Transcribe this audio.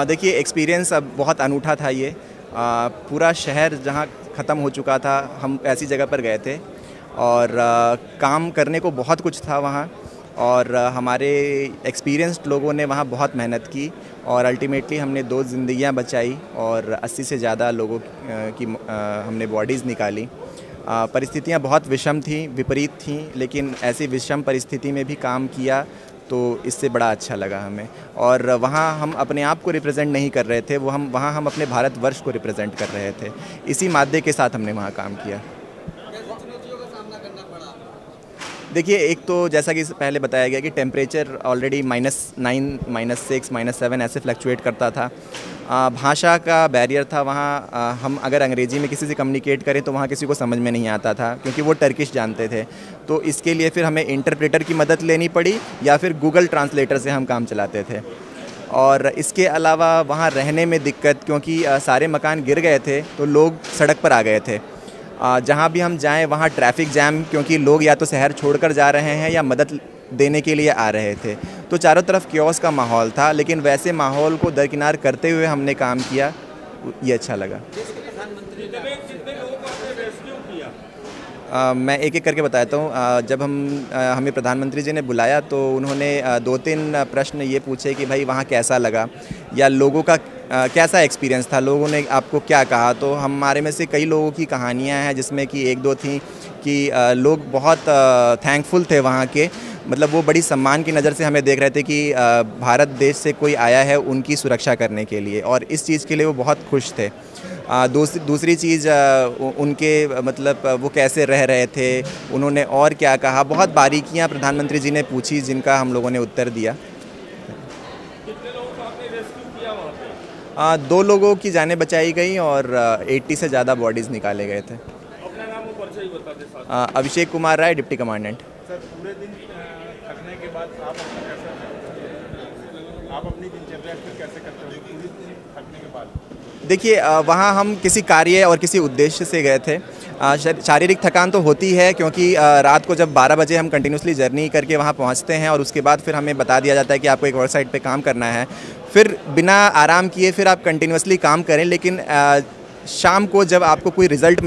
देखिए एक्सपीरियंस अब बहुत अनूठा था ये। पूरा शहर जहाँ ख़त्म हो चुका था, हम ऐसी जगह पर गए थे और काम करने को बहुत कुछ था वहाँ। और हमारे एक्सपीरियंस्ड लोगों ने वहाँ बहुत मेहनत की और अल्टीमेटली हमने 2 ज़िंदगियाँ बचाई और 80 से ज़्यादा लोगों की हमने बॉडीज़ निकाली। परिस्थितियाँ बहुत विषम थीं, विपरीत थीं, लेकिन ऐसी विषम परिस्थिति में भी काम किया तो इससे बड़ा अच्छा लगा हमें। और वहाँ हम अपने आप को रिप्रेजेंट नहीं कर रहे थे, वहाँ हम अपने भारतवर्ष को रिप्रेजेंट कर रहे थे। इसी मादे के साथ हमने वहाँ काम किया। देखिए, एक तो जैसा कि पहले बताया गया कि टेम्परेचर ऑलरेडी -9, -6, -7 ऐसे फ्लक्चुएट करता था। भाषा का बैरियर था वहाँ। हम अगर अंग्रेज़ी में किसी से कम्युनिकेट करें तो वहाँ किसी को समझ में नहीं आता था क्योंकि वो टर्किश जानते थे। तो इसके लिए फिर हमें इंटरप्रेटर की मदद लेनी पड़ी या फिर गूगल ट्रांसलेटर से हम काम चलाते थे। और इसके अलावा वहाँ रहने में दिक्कत, क्योंकि सारे मकान गिर गए थे तो लोग सड़क पर आ गए थे। जहाँ भी हम जाएं वहाँ ट्रैफिक जैम, क्योंकि लोग या तो शहर छोड़कर जा रहे हैं या मदद देने के लिए आ रहे थे। तो चारों तरफ कियोस्क का माहौल था, लेकिन वैसे माहौल को दरकिनार करते हुए हमने काम किया, ये अच्छा लगा। मैं एक-एक करके बताता हूँ। जब हमें प्रधानमंत्री जी ने बुलाया तो उन्होंने 2-3 प्रश्न ये पूछे कि भाई वहाँ कैसा लगा या लोगों का कैसा एक्सपीरियंस था, लोगों ने आपको क्या कहा। तो हमारे में से कई लोगों की कहानियाँ हैं, जिसमें कि 1-2 थी कि लोग बहुत थैंकफुल थे वहाँ के। मतलब वो बड़ी सम्मान की नज़र से हमें देख रहे थे कि भारत देश से कोई आया है उनकी सुरक्षा करने के लिए, और इस चीज़ के लिए वो बहुत खुश थे। दूसरी चीज़ उनके मतलब वो कैसे रह रहे थे, उन्होंने और क्या कहा, बहुत बारीकियां प्रधानमंत्री जी ने पूछी जिनका हम लोगों ने उत्तर दिया। कितने लोगों को आपने रेस्क्यू किया वहाँ पे? 2 लोगों की जानें बचाई गई और 80 से ज़्यादा बॉडीज़ निकाले गए थे। अपना नाम और परिचय बता दें साथ। Abhishek Kumar Rai, deputy commandant. Sir, पूरे दिन थकने के बाद आप अपनी दिनचर्या कैसे करते हो पूरे दिन थकने के बाद? देखिए, वहाँ हम किसी कार्य और किसी उद्देश्य से गए थे। शारीरिक थकान तो होती है, क्योंकि रात को जब 12 बजे हम कंटिन्यूसली जर्नी करके वहाँ पहुँचते हैं और उसके बाद फिर हमें बता दिया जाता है कि आपको एक वर्क साइट पे काम करना है। फिर बिना आराम किए फिर आप कंटिन्यूसली काम करें, लेकिन शाम को जब आपको कोई रिज़ल्ट